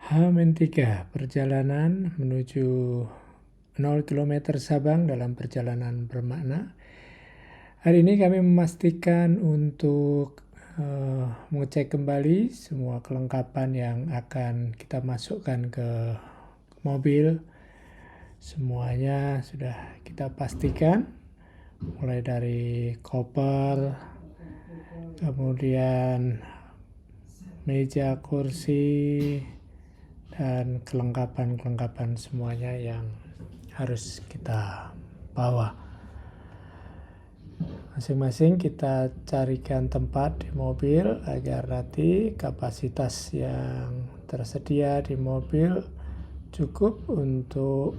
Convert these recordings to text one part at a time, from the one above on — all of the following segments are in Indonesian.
H-3 perjalanan menuju 0 km Sabang dalam perjalanan bermakna. Hari ini kami memastikan untuk mengecek kembali semua kelengkapan yang akan kita masukkan ke mobil. Semuanya sudah kita pastikan, mulai dari koper, kemudian meja, kursi, dan kelengkapan semuanya yang harus kita bawa. Masing-masing kita carikan tempat di mobil agar nanti kapasitas yang tersedia di mobil cukup untuk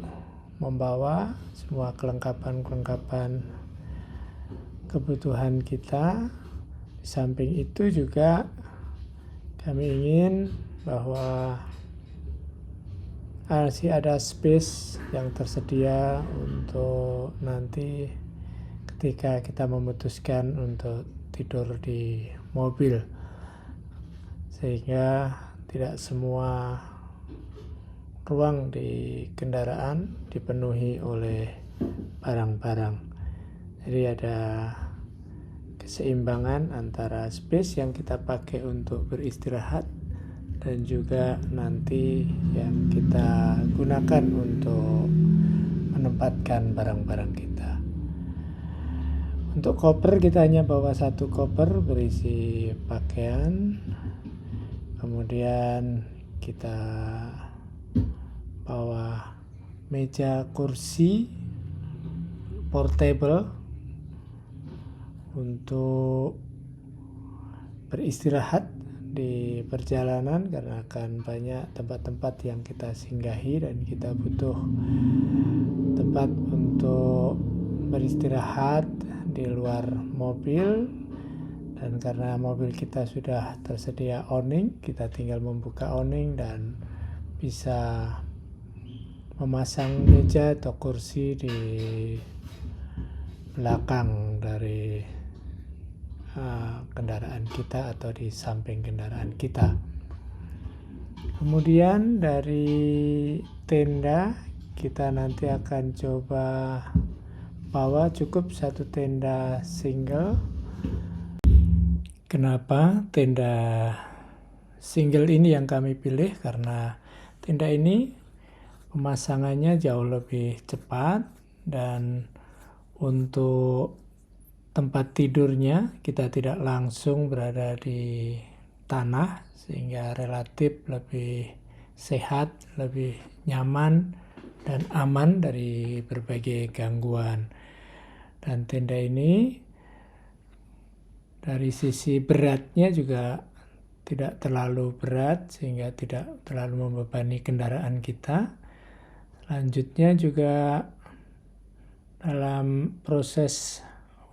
membawa semua kelengkapan kebutuhan kita. Di samping itu juga kami ingin bahwa masih ada space yang tersedia untuk nanti ketika kita memutuskan untuk tidur di mobil, sehingga tidak semua ruang di kendaraan dipenuhi oleh barang-barang. Jadi ada keseimbangan antara space yang kita pakai untuk beristirahat dan juga nanti yang kita gunakan untuk menempatkan barang-barang kita. Untuk koper kita hanya bawa satu koper berisi pakaian. Kemudian kita bawa meja kursi portable untuk beristirahat di perjalanan, karena akan banyak tempat-tempat yang kita singgahi dan kita butuh tempat untuk beristirahat di luar mobil. Dan karena mobil kita sudah tersedia awning, kita tinggal membuka awning dan bisa memasang meja atau kursi di belakang dari kendaraan kita atau di samping kendaraan kita. Kemudian dari tenda kita nanti akan coba bawa cukup satu tenda single. Kenapa tenda single ini yang kami pilih? Karena tenda ini pemasangannya jauh lebih cepat, dan untuk tempat tidurnya kita tidak langsung berada di tanah, sehingga relatif lebih sehat, lebih nyaman dan aman dari berbagai gangguan. Dan tenda ini dari sisi beratnya juga tidak terlalu berat, sehingga tidak terlalu membebani kendaraan kita. Selanjutnya juga dalam proses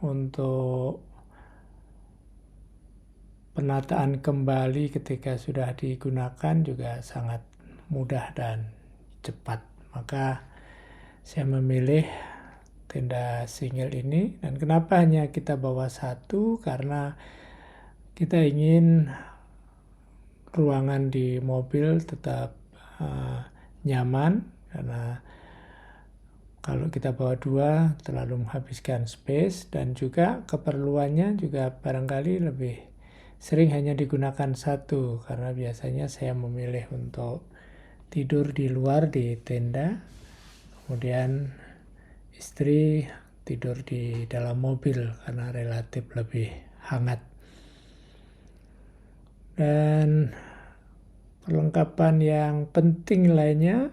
untuk penataan kembali ketika sudah digunakan juga sangat mudah dan cepat. Maka saya memilih tenda single ini. Dan kenapa hanya kita bawa satu? Karena kita ingin ruangan di mobil tetap nyaman, karena kalau kita bawa dua terlalu menghabiskan space, dan juga keperluannya juga barangkali lebih sering hanya digunakan satu, karena biasanya saya memilih untuk tidur di luar di tenda, kemudian istri tidur di dalam mobil karena relatif lebih hangat. Dan perlengkapan yang penting lainnya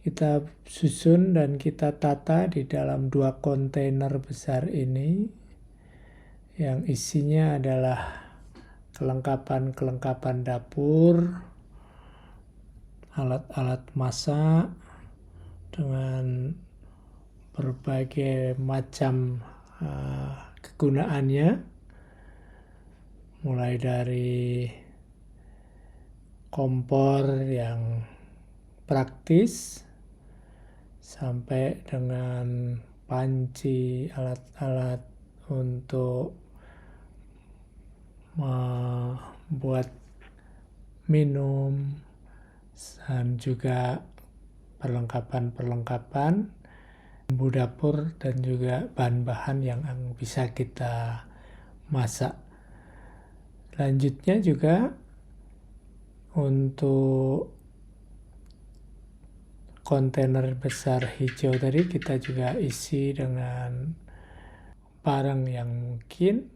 kita susun dan kita tata di dalam 2 kontainer besar ini, yang isinya adalah kelengkapan dapur, alat-alat masak dengan berbagai macam kegunaannya, mulai dari kompor yang praktis sampai dengan panci, alat-alat untuk membuat minum, dan juga perlengkapan-perlengkapan, bumbu dapur, dan juga bahan-bahan yang bisa kita masak. Selanjutnya juga untuk kontainer besar hijau tadi kita juga isi dengan barang yang mungkin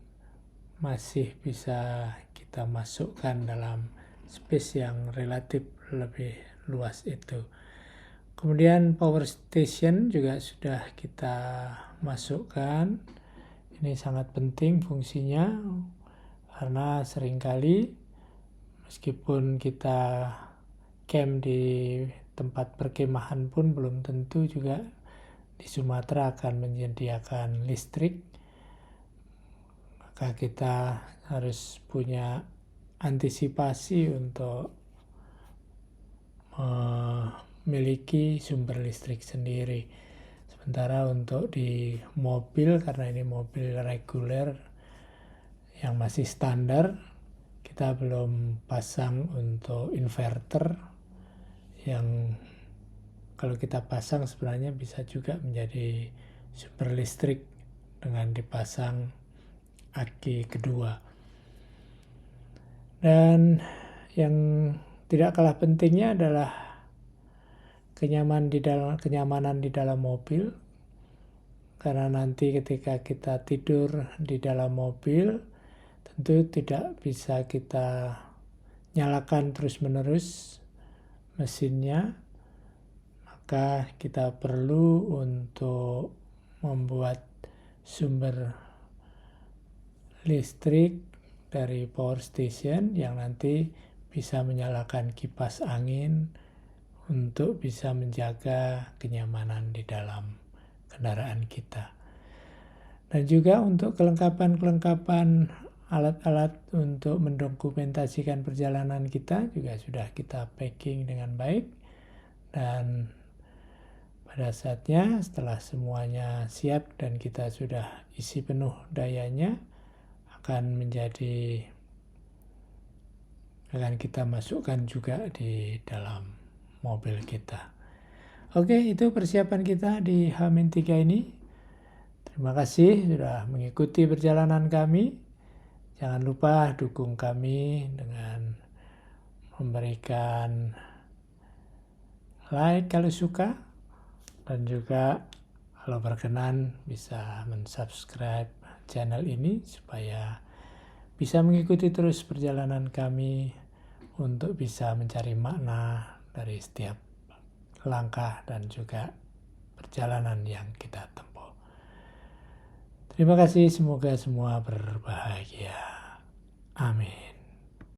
masih bisa kita masukkan dalam space yang relatif lebih luas itu. Kemudian power station juga sudah kita masukkan. Ini sangat penting fungsinya karena seringkali meskipun kita camp di tempat perkemahan pun belum tentu juga di Sumatera akan menyediakan listrik. Maka kita harus punya antisipasi untuk memiliki sumber listrik sendiri. Sementara untuk di mobil, karena ini mobil reguler yang masih standar, kita belum pasang untuk inverter yang kalau kita pasang sebenarnya bisa juga menjadi sumber listrik dengan dipasang aki kedua. Dan yang tidak kalah pentingnya adalah kenyamanan di dalam mobil, karena nanti ketika kita tidur di dalam mobil tentu tidak bisa kita nyalakan terus-menerus mesinnya, maka kita perlu untuk membuat sumber listrik dari power station yang nanti bisa menyalakan kipas angin untuk bisa menjaga kenyamanan di dalam kendaraan kita. Dan juga untuk kelengkapan alat-alat untuk mendokumentasikan perjalanan kita juga sudah kita packing dengan baik. Dan pada saatnya setelah semuanya siap dan kita sudah isi penuh dayanya, akan kita masukkan juga di dalam mobil kita. Oke, itu persiapan kita di H-3 ini. Terima kasih sudah mengikuti perjalanan kami. Jangan lupa dukung kami dengan memberikan like kalau suka, dan juga kalau berkenan bisa mensubscribe channel ini supaya bisa mengikuti terus perjalanan kami untuk bisa mencari makna dari setiap langkah dan juga perjalanan yang kita tempuh. Terima kasih, semoga semua berbahagia. Amin.